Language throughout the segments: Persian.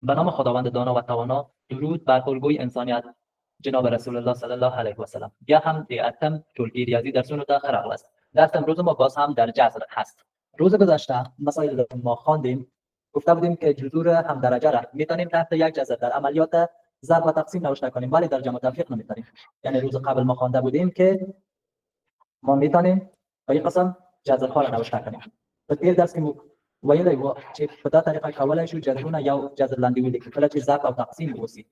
به نام خداوند دانا و توانا. درود بر الگوی انسانیت جناب رسول الله صلی الله علیه و سلم. بیا هم دیاتم طولگی ریاضی در سون تا خرق است. درس امروز ما باز هم در جذر هست. روز گذشته مسائل ما خواندیم، گفته بودیم که جذور هم درجه را میتونیم تحت یک جذر در عملیات ضرب و تقسیم نوشته کنیم، ولی در جمع و تفریق نمیتونیم. یعنی روز قبل ما خوانده بودیم که ما میتونیم با این قسم جذر ها را نوشته کنیم. په درس کې ویلای و چې په دا طریقه کولای شو جذرونه یا جذر لاندې ولیکو کله چې ضرب او تقسیم وسی.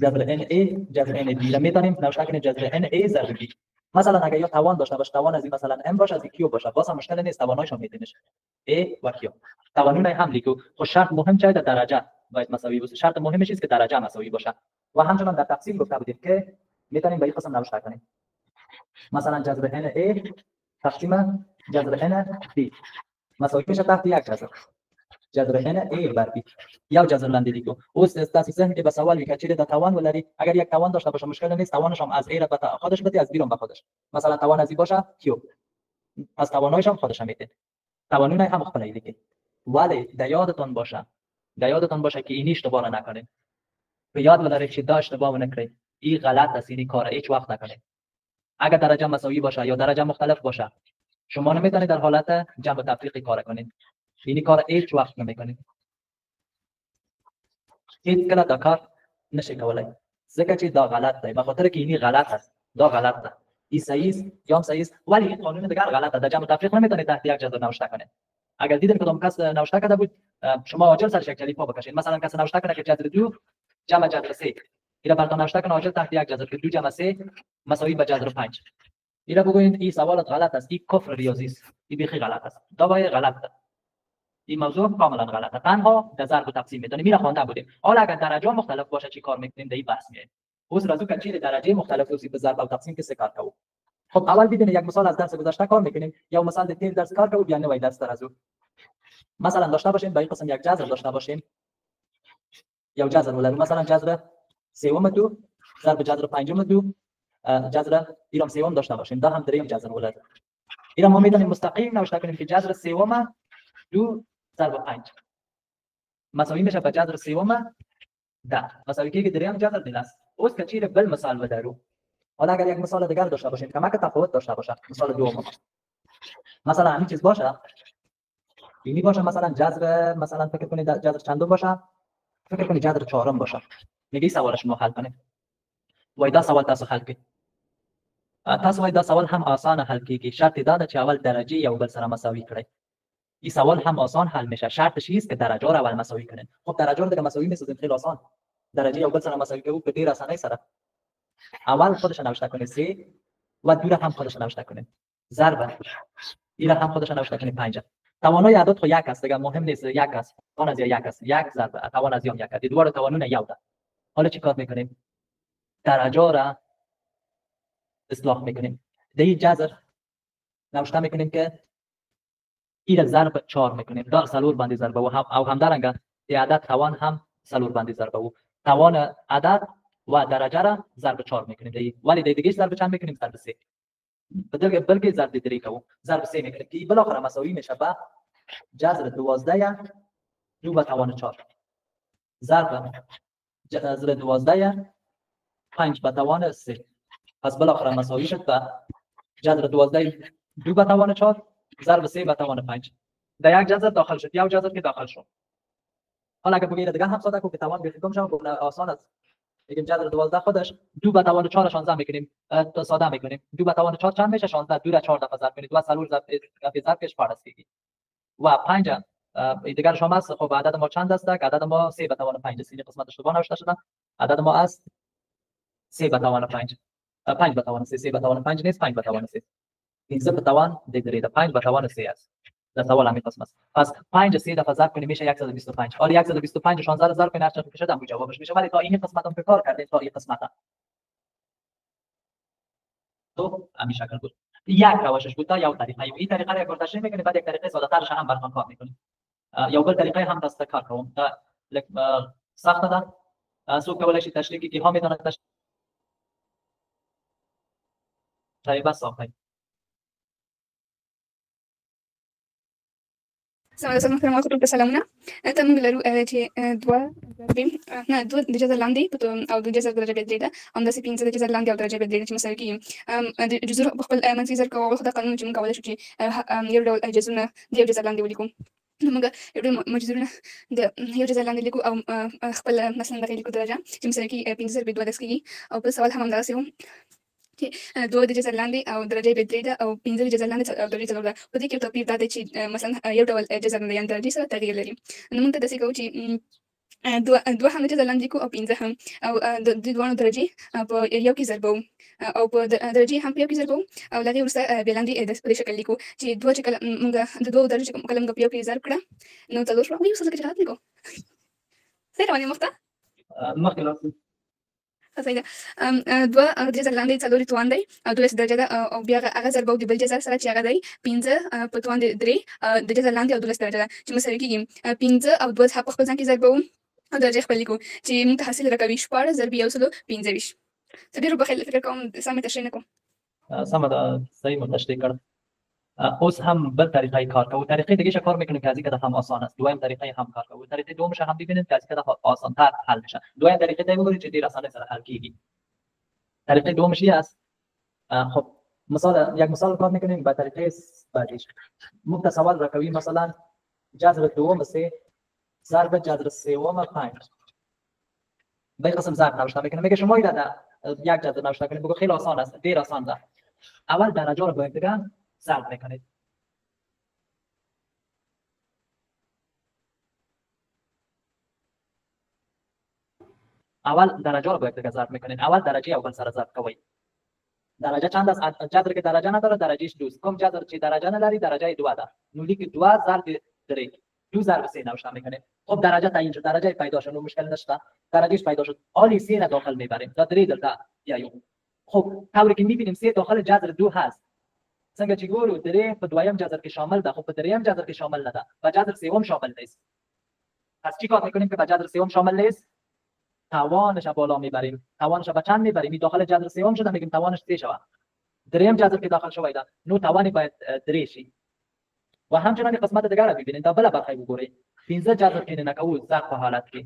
جذر ان ای جذر ان بی را میتونیم نوشته کنیم جذر ان ای ضرب بی. مثلا اگر یا توان داشته باشه، توان از این مثلا ام باشه از کیو باشه، باز هم مشکل نیست، توانایش هم میتونیم ای و کیو توانونه هم لیکو. خب شرط مهم چه در درجه باید مساوی باشه. شرط مهمش است که درجه مساوی باشه. و همچنان در تقسیم گفته بودیم که میتونیم به این قسم نوشته کنیم. مثلا جذر ان ای تقسیم جذر ان بی مساوی میشه تحت یک جذر. جذر ان ای بر بی یا جذر لاندې لیکو. اوس تاسو ذهن کې به سوال وکړي چې د توان ولري، اگر یک توان داشته باشه مشکل نیست، توانش هم از ای را به خودش بده، از بی را به خودش. مثلا توان از ای باشه کیو، از توانایش هم خودش میده، توانونه هم خپل لیکي. ولی د یادتون باشه که این اشتباه نکنید. به یاد ولرید چې دا اشتباه نکنید، این غلط است، این کار هیچ وقت نکنید. اگر درجه مساوی باشه یا درجه مختلف باشه شما نمیتونید در حالت جمع و تفریق کار کنید. این کار هیچ وقت نمیکنید. هیچ کله دا کار نشي کولای، ځکه چې دا غلط دی. به خاطر که اینی غلط است، دا غلط ده. این صحیح است یا هم صحیح است، ولی این قانون دیگر غلط است. در جمع و تفریق نمیتونید تحت یک جذر نوشته کنید. اگر دیدن کدام کس نوشته کرده بود شما عاجل سرش یک جلیفا بکشید. مثلا کس نوشته کنه که جذر 2 جمع جذر 3، اینا براتون نوشته کنه عاجل تحت یک جذر که 2 جمع 3 مساوی به جذر 5. اینا بگویید این سوالات غلط است، این کفر ریاضی است، این بیخی غلط است. دا باید غلط است. این موضوع کاملا غلطه. تنها در ضرب و تقسیم میتونیم. میره خوانده بودیم. حالا اگر درجه مختلف باشه چی کار میکنیم در این بحث میایم. اوس راځو که چیرې درجه مختلف اوسي په ضرب او تقسیم کې څه کار کوو. خب اول ببینید یک مثال از درس گذشته کار میکنیم یا مثال د تیر درس کار کوو بیا نوې درس راځو. مثلا داشته باشیم به این قسم یک جذر داشته باشیم، یا جذر ولرو. مثلا جذر سوم 2 ضرب جذر پنجم 2 جذر ایرام سوم داشته باشیم. دا هم دریم جذر ولرو. اینا ما میتونیم مستقیم نوشته کنیم که جذر سوم 2 ضرب 5 مساوی میشه به جذر سوم 10 مساوی که دریم جذر دیل است. اوس که چیره بل مثال بدارو. حالا اگر یک مثال دیگر داشته باشیم که تفاوت داشته باشه، مثال دوم مثلا همین چیز باشه، اینی باشه، مثلا جذر مثلا فکر کنید جذر چندم باشه، فکر کنید جذر چهارم باشه. میگی سوالش ما حل کنیم. وای دا سوال تاسو حل کړئ. تاسو وای دا سوال هم آسان حل کیږي. شرط دا ده چې اول درجه یو بل سره مساوي کړئ. این سوال هم آسان حل میشه. شرطش است که درجه را اول مساوی کنین. خب درجه رو دیگه مساوی میسازیم خیلی آسان. درجه یو بل سره مساوی کوو په ډیر اسانۍ سره. اول خودش نوشته کنید 3 و 2 هم خودش نوشته کنید. ضرب این هم خودش نوشته کنید 5. توانای اعداد خو یک است دیگه، مهم نیست. یک است. توان از یک است. یک ضرب توان از یک است. دوباره توانونه یو ده. حالا چی کار میکنیم؟ درجه را اصلاح میکنیم. دی جذر نوشته میکنیم که این ضرب 4 میکنیم. دا سلور باندې ضرب او همدارنګه د عدد توان هم سلور باندې ضرب او توان عدد و درجه را ضرب 4 میکنیم. دی ولی دیگه ضرب چند میکنیم؟ ضرب 3. بلکه ضرب 3 کوو. ضرب 3 میکنیم که بالاخره مساوی میشه به جذر 12 2 به توان 4 ضرب جذر 12 5 به توان 3. پس بالاخره مساوی شد به جذر 12 2 به توان 4 ضرب 3 به توان 5. در یک جذر داخل شد، یا جذر که داخل شد. حالا اگه بگید دیگه هم ساده کو که توان بخیدم شما گفتم آسان است. میگیم جذر 12 خودش 2 به توان 4 16 میکنیم. تو ساده میکنیم. 2 به توان 4 چند میشه؟ 16. 2 را 4 دفعه ضرب کنید. 2 سلور ضرب کش 4 است دیگه. و 5 دیگر شما است. خب عدد ما چند است؟ عدد ما 3 به توان 5 است. این قسمت اشتباه نوشته شده. عدد ما است 3 به توان 5. 5 به توان 3. 3 به توان 5 نیست، 5 به توان 3. این به توان دیگری 5 به توان 3 است. در سوال همین قسم است. پس 5 3 دفعه ضرب کنیم میشه 125. حالا 125 16 را ضرب کنیم هر چند بشه جوابش میشه. ولی تا این قسمت هم کار کردیم تا این قسمت هم. تو همین شکل بود. یک روشش بود تا یو طریقه. این طریقه را گفتش میکنیم بعد یک طریقه ساده ترش هم براتون کار میکنیم. یو بل طریقه هم دست کار کوم. سخت ده. سو کولای شي تشریحی که ها میتونه تشریح بس ساخته. سمع استاذ محترم واخد سلامونه ته موږ لرو چې دوه ضربې نه دوه د جذر لاندې او د جذر درجه بدرېده همداسې پنځه د جذر لاندې او درجه بدرېده چې مساوي کېږي د جذور په خپل منفي ضرب کولو خو دا قانون چې موږ کولی شو چې یو ډول جذرونه د یو جذر لاندې ولیکو نو موږ یو ډول مجذورونه د یو جذر لاندې لیکو او خپل مثلا دغه لیکو درجه چې مساوي کېږي پنځه ضرب دوه دس کېږي او بل سوال هم همداسې و چې دوه د جذر لاندې او درجه بدرېده او پنځه د جذر لاندې او درجه څلور ده په دې کې یو توپیر دا دی چې مثلا یو ډول جذر نه یعنې درجې سره تغیر لري نو موږ ته داسې کوو چې دوه هم د جذر لاندې لیکو او پنځه هم او د دواړو درجې په یو کې ضربوو او په درجې هم په یو کې ضربوو او له هغې وروسته بیا لاندې په دې شکل لیکو چې دوه چې کله موږ د دوو درجې کله موږ په یو کې ضرب کړه نو څلور شوه وایي اوس لکه چې راحت لیکو صحیح روان یم مخته مخکې لاړ صحیح ده دوه د جذر لاندې څلور توان دی او 12 درجه ده او بیا هغه ضربه د بل جذر سره چې هغه دی 15 په توان د 3 د جذر لاندې او 12 درجه ده چې مساوي کېږي 15 او 2 په خپل ځان کې ضربوو او درجه خپل لیکو چې موږ ته حاصل راکوي 14 ضرب یو سلو 15 زه ډېر بخیل فکر کوم سمه تشریح نه کوم سمه ده صحیح مو تشریح کړ اوس هم بل طریقه کار کوو طریقه دیگه کار میکنیم که از اینکه هم آسان است دوم طریقه هم کار کوو طریقه دومش هم ببینید که از اینکه آسان تر حل میشه دوم طریقه دیگه بگوید چه دیر آسان سر حل کیږي طریقه دومش است خب یک مثال کار میکنیم با طریقه بعدیش ممکن سوال را کوي مثلا جذر دوم سه ضرب جذر سوم 5 به قسم ضرب نوشته میکنیم میگه شما اینا یک جذر نوشته کنید بگو خیلی آسان است دیر آسان ده اول درجه رو با یکدیگر ضرب میکنید اول درجه رو با یکدیگر ضرب میکنید اول درجه اول سره ضرب کوئ درجه چند است جذر که درجه نداره درجهش دوست کم جذر چه درجه نداری درجه 2 ده نو لیک 2 ضرب 3 2 ضرب 3 نوشته میکنید خب درجه تعیین شد درجه پیدا شد مشکل نشته درجهش پیدا شد آلی 3 را داخل میبریم تا 3 دلتا یا خب طوری که میبینیم 3 داخل جذر 2 هست څنګه چې ګورو درې په دویم جذر کې شامل ده خو په دریم جذر کې شامل نه ده په جذر سوم شامل نیست پس چی کار میکنیم که په جذر سوم شامل نیست توانش بالا میبریم توانش به چند میبریم داخل جذر سوم شده میگیم توانش 3 شوه دریم جذر که داخل شوی ده نو توانی باید 3 شي و همچنان قسمت دیگر رو ببینید تا بلا برخی بگورید 15 جذر که نکوو ضرب په حالت کې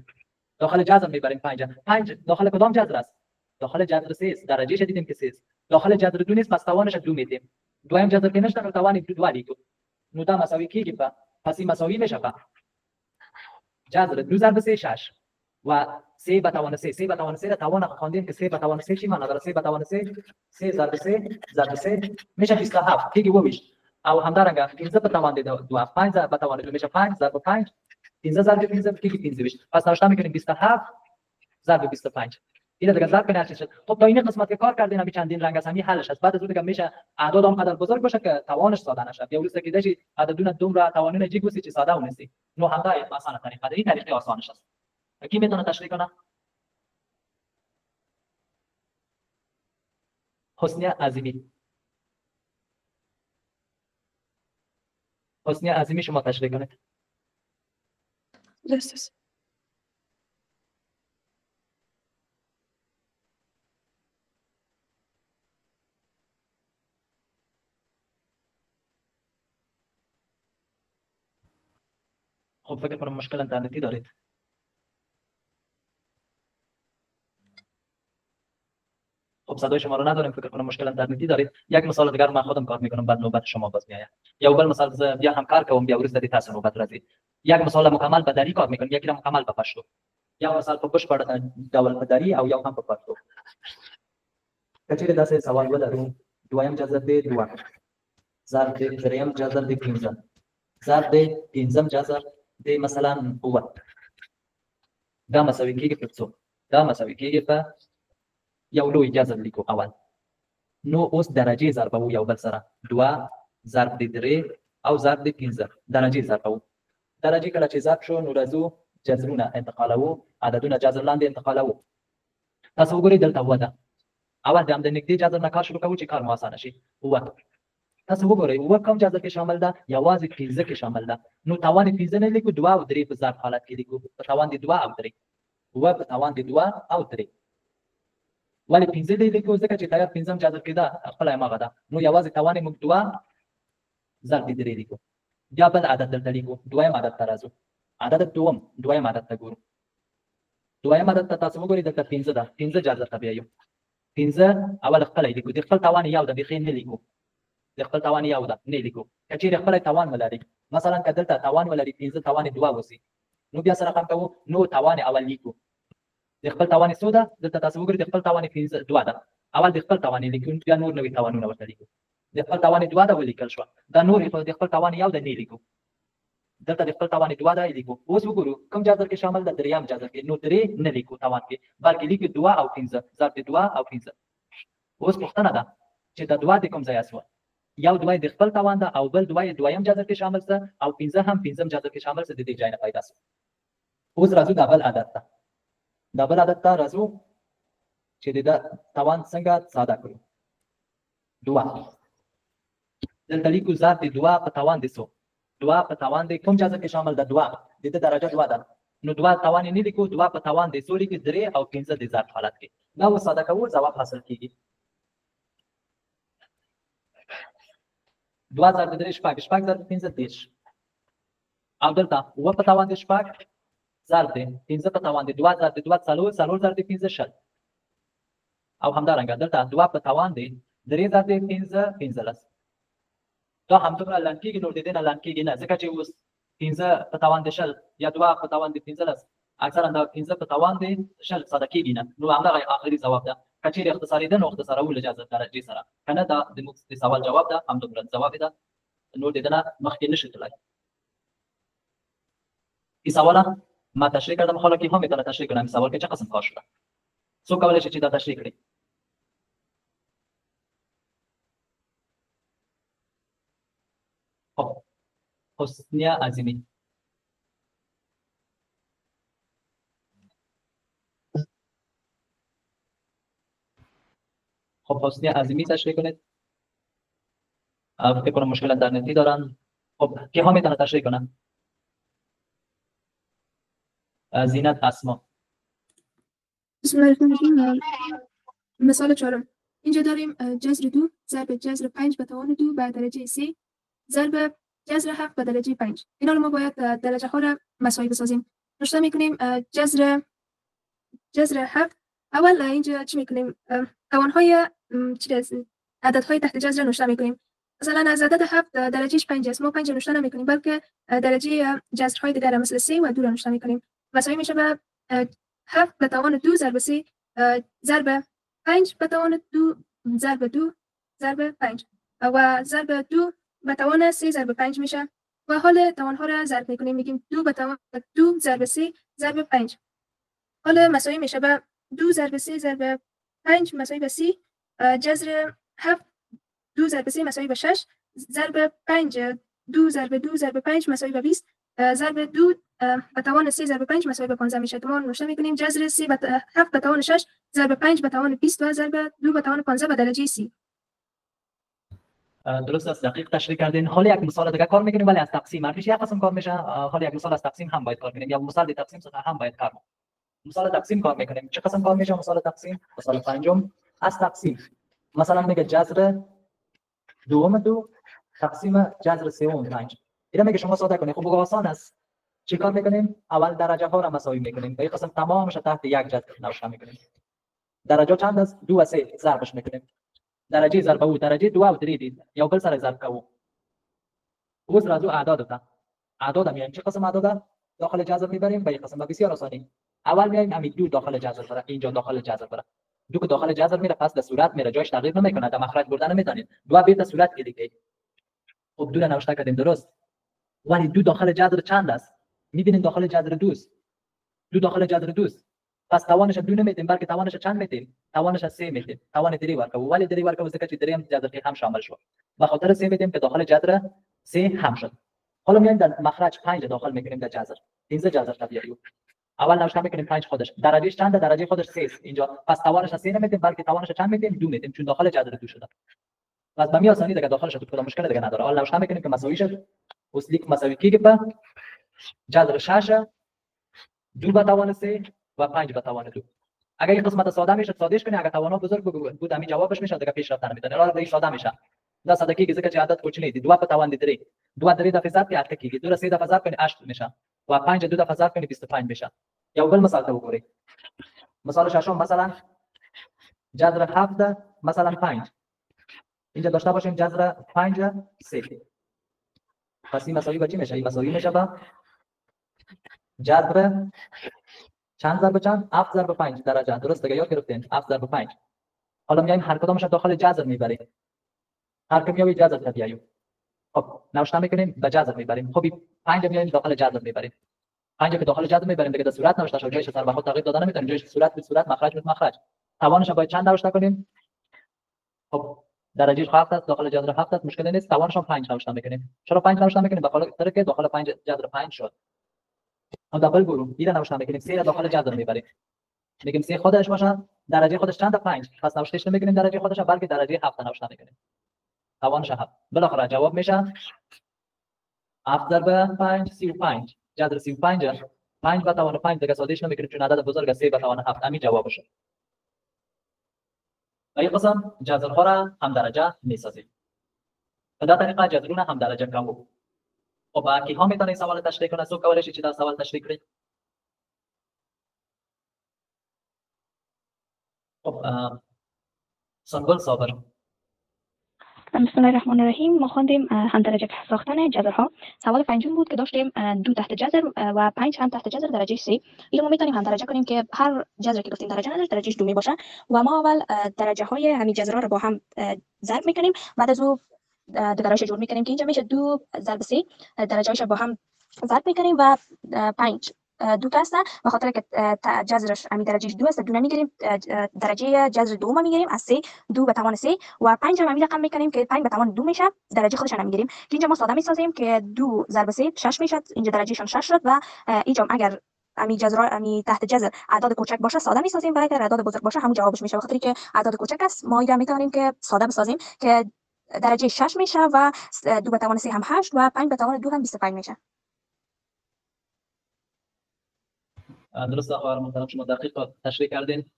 داخل جذر میبریم 5 داخل کدام جذر است داخل جذر 3 درجه شدیدیم که 3 داخل جذر 2 نیست پس توانش 2 میدیم دویم جذر که نشته توان 2 لیکو نو دا مساوی کیږي پس این مساوی میشه جذر 2 ضرب 3 6 و 3 به توان 3 به توان 3 را توان خواندیم که 3 به توان 3 چی معنی داره 3 به توان 3 ضرب 3 میشه 27 کیږي وویش او همدارنګه 15 به توان 2 5 به توان 2 میشه 5 ضرب 5 15 ضرب 15 کیږي 25 پس نوشته میکنیم 27 ضرب 25 اینه دیگه ضرب کنه شد خب تا این قسمت که کار کردین همین چندین رنگ است همین حلش است بعد از اون دیگه میشه اعداد آنقدر بزرگ باشه که توانش ساده نشه یا ولسته که داشی عددونه دوم را توانونه جی گوسی چه ساده ونسی نو هم دا آسان طریقه ده این طریقه آسانش است کی میتونه تشریح کنه حسنی عظیمی شما تشریح کنید درست خب فکر کنم مشکل اینترنتی دارید خب صدای شما رو نداریم فکر کنم مشکل اینترنتی دارید یک مثال دیگر من خودم کار میکنم بعد نوبت شما باز میاد یا اول مثال بیا هم کار کوم بیا ورسته دي تاسو نوبت راځي یک مثال مکمل به دری کار میکنم یکی مکمل په پښتو یا مثال په بشپړ ډول په دری او یو هم په پښتو کچېره داسې سوال ولرو دویم جذر دی 2 ضرب دی دریم جذر دی 15 ضرب دی پنځم جذر دی مثلا هو دا مساوي کېږي په څو دا مساوي کېږي په یو لوی جذر لیکو اول نو اوس درجه ضربو یو بل سره 2 ضرب دی 3 او ضرب دی 15 درجه ضربو درجه کله چې ضرب شو نو راځو جذرونه انتقالو عددونه جذر لاندې انتقالو تاسو وګورئ دلته ودا اول د هم د نږدې جذر نه کار شروع کوو چې کار مو آسانه شي هو تاسو وګورئ هو کوم جذر کې شامل ده یوازې 15 کې شامل ده نو توان 15 نه لیکو 2 او 3 په ضرب حالت کې لیکو په توان دي 2 او 3 هو په توان دي 2 او 3 ولی 15 دی لیکو ځکه چې تایید 15 جذر کې ده خپل یې ماغه ده نو یوازې توان موږ 2 ضرب 3 لیکو بیا بل عدد دلته لیکو دویم عدد ته راځو عدد دویم عدد ته ګورو دویم عدد ته تاسو وګورئ دلته 15 ده 15 جذر ته بیا یو 15 اول خپل لیکو د خپل توان یو د بخین نه لیکو د خپل توان یو ده نه لیکو کچیر خپل توان ولري مثلا کدلته توان ولري 15 توان 2 وسی نو بیا سره رقم کوو نو توان اول لیکو د خپل توان څو ده دلته تاسو وګورئ د خپل توان 15 2 ده اول د خپل توان لیکو بیا نور نوې توانونه ورته لیکو د خپل توان 2 ده ولیکل شو دا نور د خپل توان یو ده نه لیکو دلته د خپل توان 2 ده لیکو اوس وګورو کوم جذر کې شامل ده دریم جذر کې نو درې نه لیکو توان کې بلکې لیکو 2 او 15 ضرب 2 او 15 اوس پوښتنه ده چې دا 2 د کوم ځای اسوه یو 2 د خپل توان ده او بل 2 دویم جذر کې شامل ده او 15 هم 15 جذر کې شامل ده د دې ځای نه پیدا شو اوس راځو د بل عادت ته د بل عادت ته راځو چې د توان څنګه ساده کړو 2 دلته لیکو ضرب 2 په توان د څو 2 په توان د کوم جذر کې شامل ده 2 د درجه 2 ده نو 2 توان نه لیکو 2 په توان د څو لیکو 3 او 15 د ضرب حالت کې دا و ساده کول جواب حاصل کیږي 2 ضرب 3 شپږ ضرب 15 10 او دلته و په توان د شپږ ضرب 15 په توان د 2 ضرب 2 څلور ضرب 15 شل او همدارنګه دلته 2 په توان د 3 ضرب 15 15 دا همدغه لاندې کې نور د دې نه لاندې کې نه ځکه چې اوس 15 په توان د شل یا 2 په توان د 15 اکثرا دا 15 په توان د شل ساده کېږي نه نو همدغه آخري جواب ده کچېرې اختصاري ده نو اختصارول اجازه درجه سره کنه دا د مخکې سوال جواب ده همدغه جواب ده نور د دې نه مخکې نشي تلای ای سواله ما تشریح کردم حالا که هم میتونه تشریح کنم سوال که چه قسم کار شده سو کولای شي چې دا تشریح کړي خب حسنیه عظیمی خب حسنیه عظیمی تشریح کنید فکر کنم مشکل اینترنتی دارن خب که ها میتونه تشریح کنن زینت اسما بسم الله الرحمن الرحیم مثال چهارم اینجا داریم جذر 2 ضرب جذر 5 به توان 2 به درجه 3 ضرب جذر 7 به درجه 5 اینا رو ما باید درجه ها رو مساوی بسازیم نشته میکنیم جذر 7 اول اینجا چی میکنیم توان های عدد های تحت جذر نشته میکنیم مثلا از عدد 7 درجهش 5 است ما 5 رو نشته نمیکنیم بلکه درجه جذرهای دیگر مثل 3 و 2 رو نشته میکنیم مساوی میشه به 7 به توان 2 ضرب 3 ضرب 5 به توان 2 ضرب 2 ضرب 5 و ضرب 2 به توان 3 ضرب 5 میشه و حال توان ها را ضرب میکنیم میگیم 2 به توان 2 ضرب 3 ضرب 5 حال مساوی میشه به 2 ضرب 3 ضرب 5 مساوی به 30 جذر 7 2 ضرب 3 مساوی به 6 ضرب 5 2 ضرب 2 ضرب 5 مساوی به 20 ضرب 2 به توان 3 ضرب 5 مساوی به 15 میشه ما نوشته میکنیم جذر 3 به 7 به توان 6 ضرب 5 به توان 20 و ضرب 2 به توان 15 به درجه 30 درست است دقیق تشریح کردین حالا یک مثال دیگه کار میکنیم ولی از تقسیم هر پیش یک قسم کار میشه حالا یک مثال از تقسیم هم باید کار کنیم یا مثال دی تقسیم سطح هم باید کار کنیم مثال تقسیم کار میکنیم چه قسم کار میشه مثال تقسیم مثال پنجم از تقسیم مثلا میگه جذر دوم 2 تقسیم جذر سوم 5 اینا میگه شما ساده کنید خب آسان است چی کار میکنیم اول درجه ها را مساوی میکنیم به قسم تمامش تحت یک جذر نوشته میکنیم درجه چند است 2 و 3 ضربش میکنیم درجه ضرب او درجه 2 و 3 دید یا بل سره ضرب کوو اوس راځو اعداد ته اعداد میایم چه قسم اعداد داخل جذر میبریم به قسم بسیار آسانی اول میایم همین 2 داخل جذر بره اینجا داخل جذر بره 2 که داخل جذر میره پس به صورت میره جایش تغییر نمیکنه در مخرج بردن نمیتونید 2 به صورت کې دیگه خب 2 نوشته کردیم درست ولی 2 داخل جذر چند است میبینید داخل جذر 2 است 2 داخل جذر 2 است پس توانش 2 نمیتیم بلکه توانش چند میتیم توانش 3 میتیم توان 3 ورکو ولی 3 ورکو ځکه چې دریم جذر کې هم شامل شو به خاطر 3 میتیم که داخل جذر 3 هم شد حالا میایم در مخرج 5 داخل میکنیم در جذر 15 جذر طبیعی اول نوشته میکنیم 5 خودش درجهش چنده درجه خودش 3 است اینجا پس توانش 3 نمیتیم بلکه توانش چند میتیم 2 میتیم چون داخل جذر 2 شده پس به می آسانی دیگه داخلش تو کدام مشکل دیگه نداره اول نوشته میکنیم که مساوی شد اوس لیک مساوی کیږي په جذر 6 2 به توان 3 و 5 به توان 2 اگر این قسمت ساده میشه سادهش کنی اگر توانها بزرگ بود همین جوابش میشه دیگه پیش رفت نمیتونه حالا دیگه ساده میشه دا ساده کیږي ځکه چې عدد کوچنی دي 2 په توان دي 3 2 3 دفعه ضرب کې 8 کېږي 2 3 دفعه ضرب کنی 8 میشه و 5 2 دفعه ضرب کنی 25 میشه. یا بل مثال ته وګورئ. مثال ششم مثلا جذر 7 مثلا 5 اینجا داشته باشیم جذر 5 3. پس این مساوی با چی میشه؟ این مساوی میشه با جذر چند ضرب چند؟ 7 ضرب 5 درجه. درسته که یاد گرفتین 7 ضرب 5. حالا میایم هر کدامش داخل جذر میبریم. هر کدوم میایم جذر تا بیاییم. خب نوشته میکنیم به جذر میبریم. خب 5 میایم داخل جذر میبریم. 5 که داخل جذر میبریم دیگه صورت نوشته شد جایش سر به خود تغییر دادن نمیتونیم جایش صورت به صورت مخرج به مخرج. توانش باید چند نوشته کنیم؟ خب درجهش 7 است داخل جذر 7 است مشکلی نیست. توانش هم 5 نوشته میکنیم. چرا 5 نوشته میکنیم؟ به خاطر که داخل 5 جذر 5 شد. هم دبل گروه دیگه نوشته میکنیم 3 را داخل جذر میبریم. میگیم 3 خودش باشه درجه خودش چند 5 پس نوشتهش نمیکنیم درجه خودش بلکه درجه 7 نوشته میکنیم. توانش 7 بالاخره جواب میشه 7 ضرب 5 35 جذر 35 5 به توان 5 دیگه سادهش نمیکنیم چون عدد بزرگ 3 به توان 7 همین جوابشه. این قسم جذرها را هم درجه میسازیم. به این طریقه جذرونه هم درجه کوو. خب کی ها میتونه سوال تشریح کنه؟ سو کولش چی در سوال تشریح کنید؟ خب سنبل صابر. بسم الله الرحمن الرحیم. ما خواندیم هم درجه ساختن جذرها. سوال پنجم بود که داشتیم 2 تحت جذر و 5 هم تحت جذر درجه 3. اینو ما میتونیم هم درجه کنیم که هر جذری که گفتیم درجه نداره درجهش 2 می باشه و ما اول درجه های همین جذرها رو با هم ضرب میکنیم بعد از اون دگرایش جور میکنیم که اینجا میشه 2 ضرب 3 درجه‌هاش با هم ضرب میکنیم و 5 2 تا است به خاطر که جذرش همین درجهش 2 است 2 نمیگیریم درجه جذر دوم میگیریم از 3 2 به توان 3 و 5 هم همین رقم میکنیم که 5 به توان 2 میشه درجه خودش نمیگیریم که اینجا ما ساده میسازیم که 2 ضرب 3 6 میشه اینجا درجهشون 6 شد و اینجا اگر امی جذر امی تحت جذر اعداد کوچک باشه ساده میسازیم و اگر اعداد بزرگ باشه همون جوابش میشه بخاطر که اعداد کوچک است ما اینجا میتونیم که ساده بسازیم که درجه 6 میشه و 2 به توان 3 هم 8 و 5 به توان 2 هم 25 میشه. درست آقای محترم شما دقیق تشریح کردین.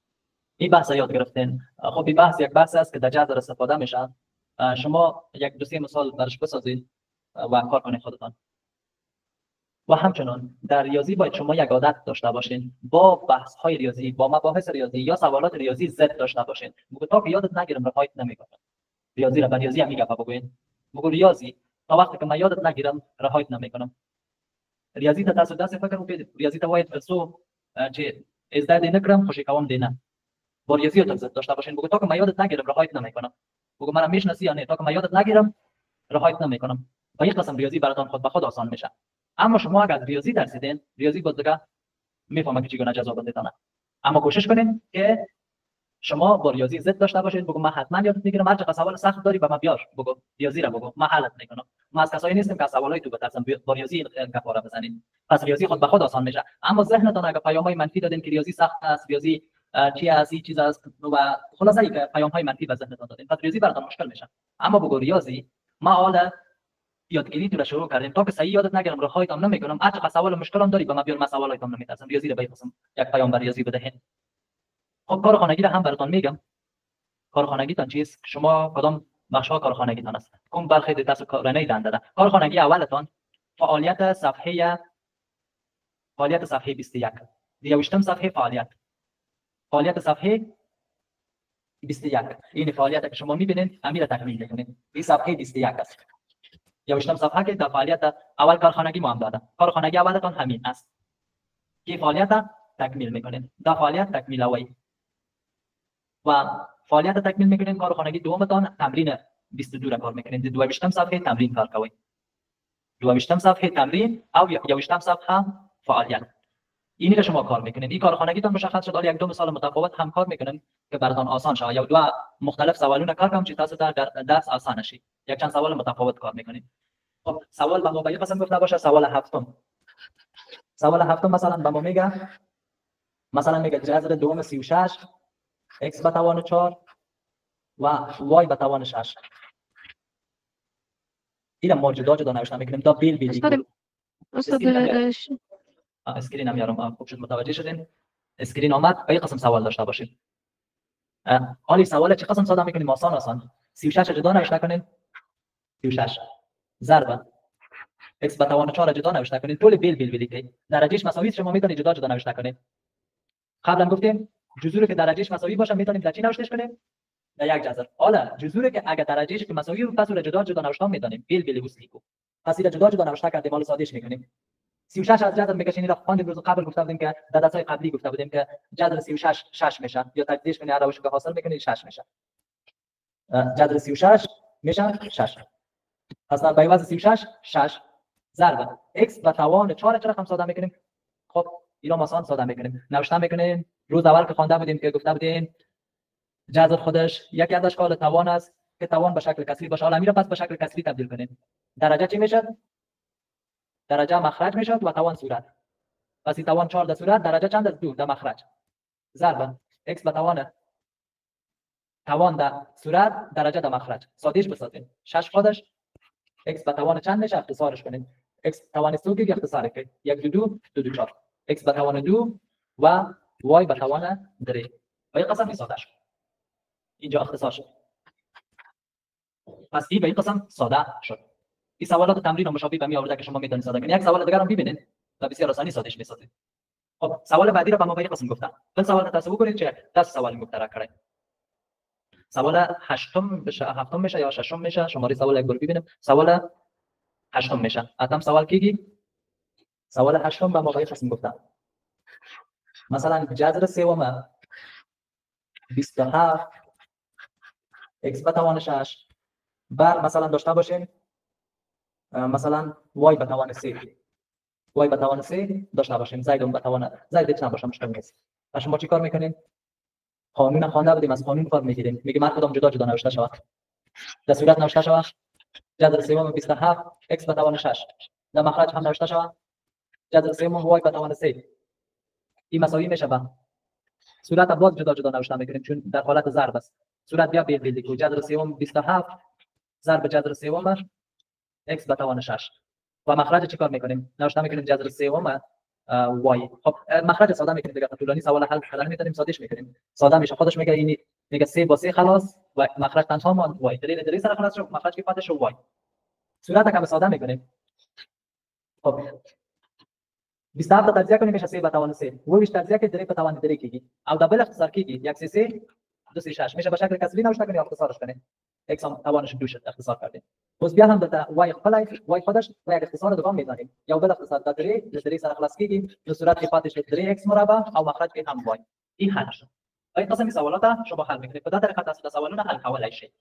این بحث یاد گرفتین. خب این بحث یک بحث است که در جذر استفاده میشه. شما یک دو سه مثال برش بسازید و کار کنید خودتان. و همچنان در ریاضی باید شما یک عادت داشته باشین با بحث های ریاضی با مباحث ریاضی یا سوالات ریاضی ضد داشته باشین. میگه تا که یادت نگیرم رفایت نمیکنم. ریاضی را به ریاضی هم میگه بگوین. میگه ریاضی تا وقتی که من یادت نگیرم رهایت نمیکنم. ریاضی ته تاسو داسې فکر وکړئ ریاضی ته وایي څو چې زده دې نه کړم خوشې کوم دې نه با ریاضی ته داشته باشین. بگو تا که من یادت نگیرم رهایت نمیکنم. بگو من میشناسی یا نه تا که من یادت نگیرم رهایت نمیکنم. و این قسم ریاضی براتون خود به خود آسان میشه. اما شما اگر ریاضی درسیدین ریاضی باز دیگه میفهمم که چگونه جذاب بندتانه. اما کوشش کنین که شما با ریاضی ضد داشته باشید. بگو من حتما یادت میگیرم هر چقدر سوال سخت داری به من بیار. بگو ریاضی را بگو من حلت میکنم. ما از کسایی نیستیم که سوالای تو بترسم با ریاضی کفاره بزنین. پس ریاضی خود به خود آسان میشه. اما ذهنتون اگر پیام‌های منفی دادین که ریاضی سخت است ریاضی چی است این چیز است و خلاصه ای که پیام‌های منفی به ذهنتون دادین پس ریاضی براتون مشکل میشه. اما بگو ریاضی ما حالا یادگیری تو را شروع کردیم تا که صحیح یادت نگیرم رهایتم نمیکنم. هر چقدر سوال مشکلام داری به من بیار من سوالاتم نمیترسم. ریاضی را بفهمم یک پیام بر ریاضی بدهین. خب کار خانگی را هم براتون میگم. کار خانگیتان چیست؟ شما کدام بخش‌ها کار خانگیتان است؟ کوم برخی دست کار نیدن داده. کار خانگی اولتان فعالیت صفحه 21 دیوشتم صفحه فعالیت صفحه 21 این فعالیت که شما میبینید امیر تکمیل میکنید. این صفحه 21 است. یوشتم صفحه که در فعالیت اول کارخانگی ما هم داده. کارخانگی اولتان همین است که فعالیت تکمیل میکنید. در فعالیت تکمیل اوی و فعالیت تکمیل میکنید. کارخانگی دومتان تمرین 22 را کار میکنید. دویشتم صفحه تمرین کار کوي. دویشتم صفحه تمرین او یوشتم صفحه فعالیت. اینی که شما کار میکنید. این کارخانگیتان مشخص شد. یک دو مثال متفاوت هم کار میکنن که براتون آسان شه. یا دو مختلف سوالونه کار کنم چې تاسو ته در درس آسان شي. یک چند سوال متفاوت کار میکنید. خب سوال به ما به قسم گفته باشه سوال هفتم. سوال هفتم مثلا به ما میگه جذر دوم 36 x به توان 4 و y به توان 6. اینا موجودات جدا نوشته میکنیم تا بیل استاد اسکرین هم یارم خوب شد متوجه شدین. اسکرین آمد به قسم سوال داشته باشید. حالی سوال چه قسم ساده میکنیم آسان 36 جدا نوشته کنین. 36 ضرب x به توان 4 جدا نوشته کنید، طول بیل بلیکید، درجهش مساوی است، شما میتونید جدا جدا نوشته کنید. قبلا گفتیم جذوری که درجهش مساوی باشه میتونیم در چی نوشتش کنیم؟ در یک جذر. حالا جذوری که اگه درجهش که مساوی بود پس اون جدا جدا نوشته میتونیم بیل وسلیکو. پس این جدا جدا نوشته کردیم، حالا سادهش میکنیم. 36 از جذر میکشین. را خواندیم روز قبل گفته بودیم که در درسای قبلی گفته بودیم که جذر 36 6 میشه، یا تجزیهش کنید علاوهش که حاصل میکنید 6 میشه. جذر 36 میشه 6. پس در عوض 36 6 ضرب x به توان 4 چرا هم ساده میکنیم؟ خب اینا آسان ساده میکنیم، نوشته میکنیم. روز اول که خوانده بودیم که گفته بودیم جذر خودش یکی از اشکال توان است که توان به شکل کسری باشه. حالا میره پس به شکل کسری تبدیل کنیم. درجه چی میشه؟ درجه مخرج میشه و توان صورت. پس این توان 4 در صورت، درجه چند از 2 در مخرج. ضرب x به توان در صورت، درجه در مخرج. سادهش بسازیم. 6 خودش x به توان چند میشه؟ اختصارش کنیم. x توان 2 که اختصار کنیم. 1 2 2 4. x به توان 2 و y به توان 3. و این قسم ساده شد. اینجا اختصار شد. پس این به این قسم ساده شد. این سوالات تمرین و مشابه به می آورده که شما میتونید ساده کنید. یک سوال دیگه رو ببینید و بسیار آسانی سادهش میسازید. خب سوال بعدی رو به ما به این قسم گفتم. این سوال رو تصور کنید که 10 سوال مخترع کردیم. سوال 8 بشه، 7 میشه یا 6 میشه. شماره سوال یک بار ببینیم. سوال 8 میشه. اتم سوال کیگی؟ سوال 8 به ما به این قسم گفتم. مثلا جذر سوم 27 x به توان 6 بر مثلا داشته باشیم مثلا y به توان 3 y به توان 3 داشته باشیم، زید به توان زید چند باشه مشکل نیست. پس شما چیکار میکنیم؟ قانون خوانده بودیم، از قانون فرض میگیریم، میگه هر کدام جدا جدا نوشته شود. در صورت نوشته شود جذر سوم 27 x به توان 6 در مخرج هم نوشته شود جذر سوم y به توان 3. این مساوی میشه با صورت باز جدا جدا نوشته میکنیم چون در حالت ضرب است. صورت بیا بیل دیگه جذر سوم 27 ضرب جذر سوم x به توان 6 و مخرج چیکار میکنیم؟ نوشته میکنیم جذر سوم y. خب مخرج ساده میکنیم دیگه. طولانی سوال حل کردن میتونیم سادهش میکنیم. ساده میشه. خودش میگه این میگه 3 با 3 خلاص و مخرج تنها ماند y. دلیل سر خلاص شد، مخرج که فاتش y. صورت کم ساده میکنیم. خب 27 تا تجزیه کنیم میشه 3 به توان 3. و 20 تجزیه که 3 به توان 3 کیگی. او دبل اختصار کیگی 1 3 2 6 میشه به شکل کسری نوشته کنیم، اختصارش کنیم. x هم توانش 2 شد اختصار کردیم. باز بیا هم در y خودش و یک اختصار دوم میذاریم. یا بل اختصار در 3 سر خلاص کیگی به صورت که فاتش 3x مربع او مخرج که هم y. این حل شد. این قسم سوالات شما حل میکنید. به طریق تحصیل سوالونه حل حواله شید.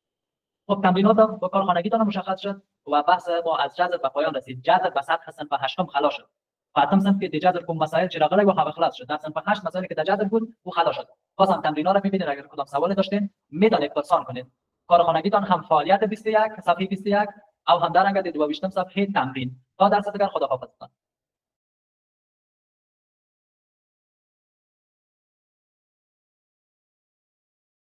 خب تمرینات با کارخانگیتون مشخص شد و بحث ما از جذر به پایان رسید. جذر به سطح صنف 8 خلاص شد. فاتم صنف که جذر کوم مسائل چراغ و خواب خلاص شد. در صنف 8 مسائلی که جذر بود و خلاص شد. بازم تمرینا رو میبینید، اگر کدام سوال داشتین میتونید پرسان کنید. کارخانگیتون هم فعالیت 21 صفحه 21 او هم درنگ 22 صفحه تمرین. تا درس دیگر خداحافظ.